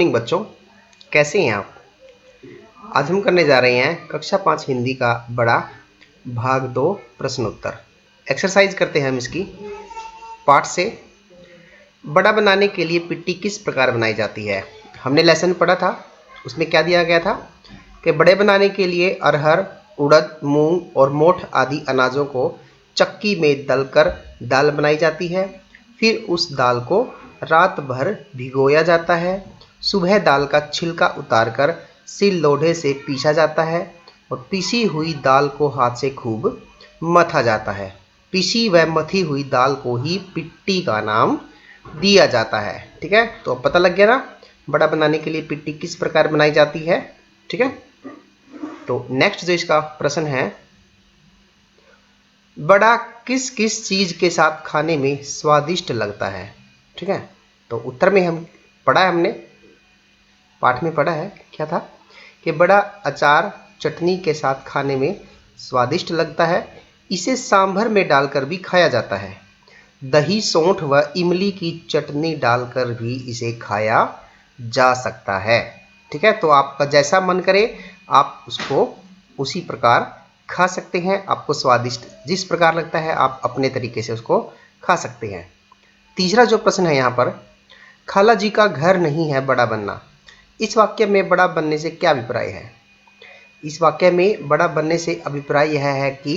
Morning बच्चों, कैसे हैं आप। आज हम करने जा रहे हैं कक्षा 5 हिंदी का बड़ा भाग 2 प्रश्न उत्तर। एक्सरसाइज करते हैं हम इसकी पाठ से। बड़ा बनाने के लिए पिट्टी किस प्रकार बनाई जाती है। हमने लेसन पढ़ा था, उसमें क्या दिया गया था कि बड़े बनाने के लिए अरहर, उड़द, मूंग और मोठ आदि अनाजों को चक्की में दलकर दाल बनाई जाती है। फिर उस दाल को रात भर भिगोया जाता है। सुबह दाल का छिलका उतारकर सिल लोढ़े से पीसा जाता है और पीसी हुई दाल को हाथ से खूब मथा जाता है। पीसी व मथी हुई दाल को ही पिट्टी का नाम दिया जाता है। ठीक है, तो अब पता लग गया ना बड़ा बनाने के लिए पिट्टी किस प्रकार बनाई जाती है। ठीक है, तो नेक्स्ट जो इसका प्रश्न है, बड़ा किस किस चीज के साथ खाने में स्वादिष्ट लगता है। ठीक है, तो उत्तर में हम पढ़ा है, हमने पाठ में पढ़ा है क्या था कि बड़ा अचार चटनी के साथ खाने में स्वादिष्ट लगता है। इसे सांभर में डालकर भी खाया जाता है। दही, सौंठ व इमली की चटनी डालकर भी इसे खाया जा सकता है। ठीक है, तो आपका जैसा मन करे आप उसको उसी प्रकार खा सकते हैं। आपको स्वादिष्ट जिस प्रकार लगता है आप अपने तरीके से उसको खा सकते हैं। तीसरा जो प्रश्न है यहाँ पर, खाला जी का घर नहीं है बड़ा बनना। इस वाक्य में बड़ा बनने से क्या अभिप्राय है। इस वाक्य में बड़ा बनने से अभिप्राय यह है कि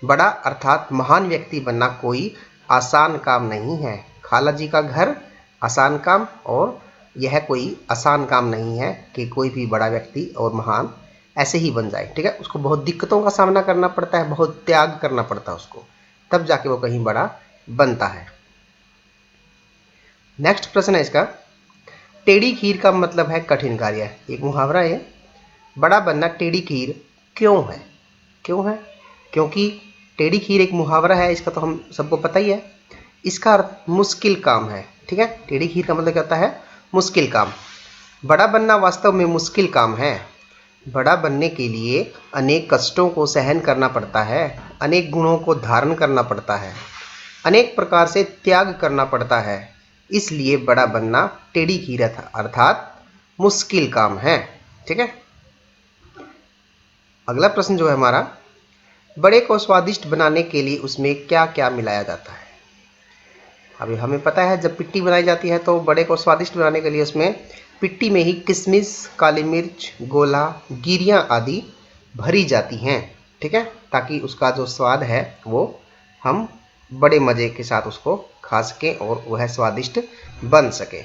बड़ा अर्थात महान व्यक्ति बनना कोई आसान काम नहीं है। खाला जी का घर आसान काम, और यह कोई आसान काम नहीं है कि कोई भी बड़ा व्यक्ति और महान ऐसे ही बन जाए। ठीक है, उसको बहुत दिक्कतों का सामना करना पड़ता है, बहुत त्याग करना पड़ता है उसको, तब जाके वो कहीं बड़ा बनता है। नेक्स्ट प्रश्न है इसका, टेढ़ी खीर का मतलब है कठिन कार्य। एक मुहावरा है, बड़ा बनना टेढ़ी खीर क्यों है। क्यों है, क्योंकि टेढ़ी खीर एक मुहावरा है, इसका तो हम सबको पता ही है। इसका अर्थ मुश्किल काम है। ठीक है, टेढ़ी खीर का मतलब क्या होता है, मुश्किल काम। बड़ा बनना वास्तव में मुश्किल काम है। बड़ा बनने के लिए अनेक कष्टों को सहन करना पड़ता है, अनेक गुणों को धारण करना पड़ता है, अनेक प्रकार से त्याग करना पड़ता है। इसलिए बड़ा बनना टेढ़ी खीर अर्थात मुश्किल काम है। ठीक है, अगला प्रश्न जो है हमारा, बड़े को स्वादिष्ट बनाने के लिए उसमें क्या क्या मिलाया जाता है। अभी हमें पता है जब पिट्टी बनाई जाती है तो बड़े को स्वादिष्ट बनाने के लिए उसमें पिट्टी में ही किशमिश, काली मिर्च, गोला, गिरियाँ आदि भरी जाती हैं। ठीक है, ताकि उसका जो स्वाद है वो हम बड़े मज़े के साथ उसको खा सकें और वह स्वादिष्ट बन सके।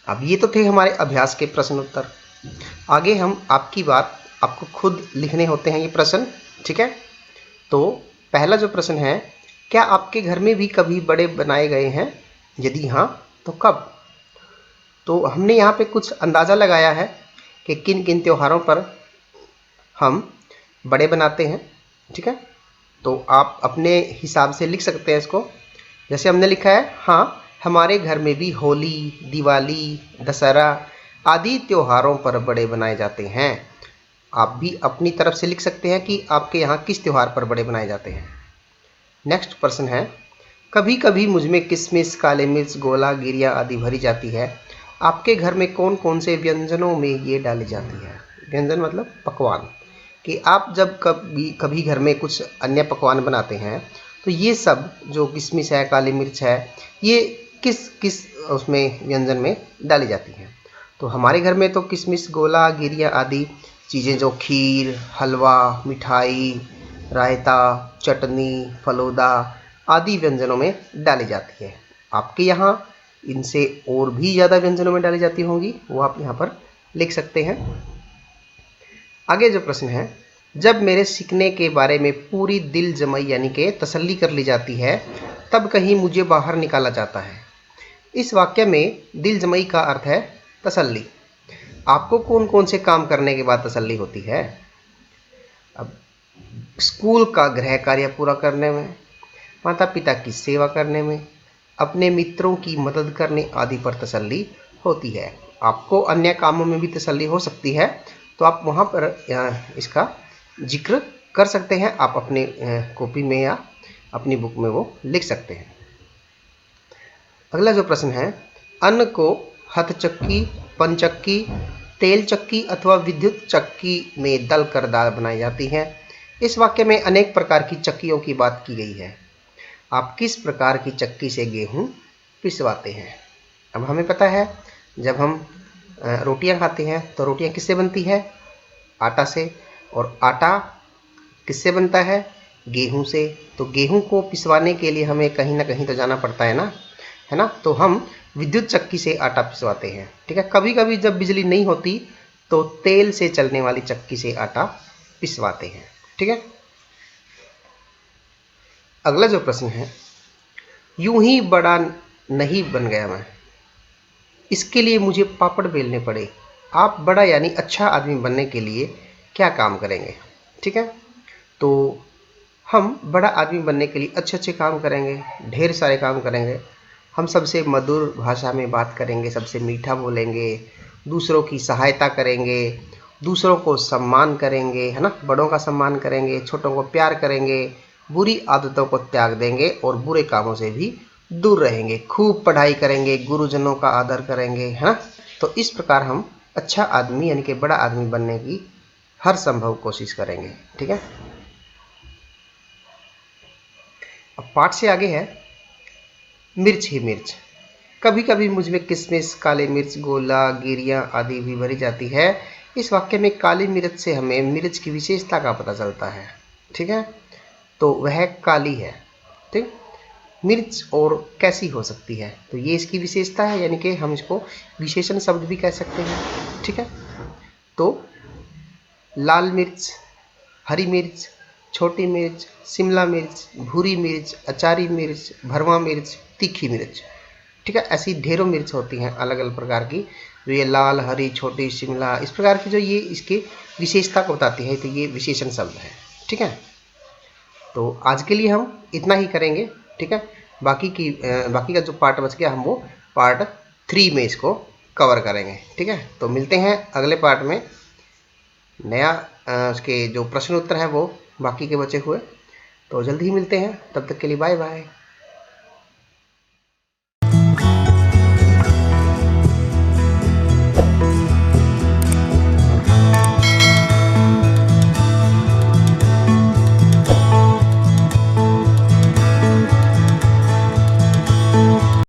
अब ये तो थे हमारे अभ्यास के प्रश्न उत्तर। आगे हम आपकी बात आपको खुद लिखने होते हैं ये प्रश्न। ठीक है, तो पहला जो प्रश्न है, क्या आपके घर में भी कभी बड़े बनाए गए हैं, यदि हाँ तो कब। तो हमने यहाँ पे कुछ अंदाज़ा लगाया है कि किन किन त्योहारों पर हम बड़े बनाते हैं। ठीक है, तो आप अपने हिसाब से लिख सकते हैं इसको। जैसे हमने लिखा है, हाँ हमारे घर में भी होली, दिवाली, दशहरा आदि त्योहारों पर बड़े बनाए जाते हैं। आप भी अपनी तरफ से लिख सकते हैं कि आपके यहाँ किस त्योहार पर बड़े बनाए जाते हैं। नेक्स्ट प्रश्न है, कभी कभी मुझमें किशमिश, काले मिर्च, गोला, गिरिया आदि भरी जाती है। आपके घर में कौन कौन से व्यंजनों में ये डाली जाती है। व्यंजन मतलब पकवान, कि आप जब कभी कभी घर में कुछ अन्य पकवान बनाते हैं तो ये सब जो किशमिश है, काली मिर्च है, ये किस किस उसमें व्यंजन में डाली जाती हैं। तो हमारे घर में तो किशमिश, गोला, गिरिया आदि चीज़ें जो खीर, हलवा, मिठाई, रायता, चटनी, फलूदा आदि व्यंजनों में डाली जाती है। आपके यहाँ इनसे और भी ज़्यादा व्यंजनों में डाली जाती होंगी, वो आप यहाँ पर लिख सकते हैं। आगे जो प्रश्न है, जब मेरे सीखने के बारे में पूरी दिल जमाई यानी कि तसल्ली कर ली जाती है तब कहीं मुझे बाहर निकाला जाता है। इस वाक्य में दिल जमाई का अर्थ है तसल्ली। आपको कौन कौन से काम करने के बाद तसल्ली होती है। अब स्कूल का गृह कार्य पूरा करने में, माता पिता की सेवा करने में, अपने मित्रों की मदद करने आदि पर तसल्ली होती है। आपको अन्य कामों में भी तसल्ली हो सकती है, तो आप वहाँ पर इसका जिक्र कर सकते हैं। आप अपने कॉपी में या अपनी बुक में वो लिख सकते हैं। अगला जो प्रश्न है, अन्न को हथ चक्की, पनचक्की, तेल चक्की अथवा विद्युत चक्की में दलकर दाल बनाई जाती है। इस वाक्य में अनेक प्रकार की चक्कियों की बात की गई है। आप किस प्रकार की चक्की से गेहूं पिसवाते हैं? अब हमें पता है जब हम रोटियां खाते हैं तो रोटियां किससे बनती है? आटा से। और आटा किससे बनता है? गेहूं से। तो गेहूं को पिसवाने के लिए हमें कहीं ना कहीं तो जाना पड़ता है ना? तो हम विद्युत चक्की से आटा पिसवाते हैं। ठीक है। कभी कभी जब बिजली नहीं होती तो तेल से चलने वाली चक्की से आटा पिसवाते हैं। ठीक है। अगला जो प्रश्न है, यूं ही बड़ा नहीं बन गया मैं, इसके लिए मुझे पापड़ बेलने पड़े। आप बड़ा यानी अच्छा आदमी बनने के लिए क्या काम करेंगे? ठीक है। तो हम बड़ा आदमी बनने के लिए अच्छे अच्छे काम करेंगे, ढेर सारे काम करेंगे। हम सबसे मधुर भाषा में बात करेंगे, सबसे मीठा बोलेंगे, दूसरों की सहायता करेंगे, दूसरों को सम्मान करेंगे, है ना? बड़ों का सम्मान करेंगे, छोटों को प्यार करेंगे, बुरी आदतों को त्याग देंगे और बुरे कामों से भी दूर रहेंगे। खूब पढ़ाई करेंगे, गुरुजनों का आदर करेंगे, है ना? तो इस प्रकार हम अच्छा आदमी यानी कि बड़ा आदमी बनने की हर संभव कोशिश करेंगे। ठीक है। अब पाठ से आगे है, मिर्च ही मिर्च। कभी कभी मुझ में किशमिश, काली मिर्च, गोला, गिरियां आदि भी भरी जाती है। इस वाक्य में काली मिर्च से हमें मिर्च की विशेषता का पता चलता है। ठीक है। तो वह काली है। ठीक। मिर्च और कैसी हो सकती है? तो ये इसकी विशेषता है, यानी कि हम इसको विशेषण शब्द भी कह सकते हैं। ठीक है। तो लाल मिर्च, हरी मिर्च, छोटी मिर्च, शिमला मिर्च, भूरी मिर्च, अचारी मिर्च, भरवा मिर्च, तीखी मिर्च। ठीक है। ऐसी ढेरों मिर्च होती हैं अलग अलग प्रकार की, जो ये लाल, हरी, छोटी, शिमला, इस प्रकार की जो ये इसकी विशेषता को बताती है। तो ये विशेषण शब्द है। ठीक है। तो आज के लिए हम इतना ही करेंगे। ठीक है। बाकी का जो पार्ट बच गया हम वो पार्ट 3 में इसको कवर करेंगे। ठीक है। तो मिलते हैं अगले पार्ट में। नया उसके जो प्रश्न उत्तर है वो बाकी के बचे हुए, तो जल्दी ही मिलते हैं। तब तक के लिए बाय बाय।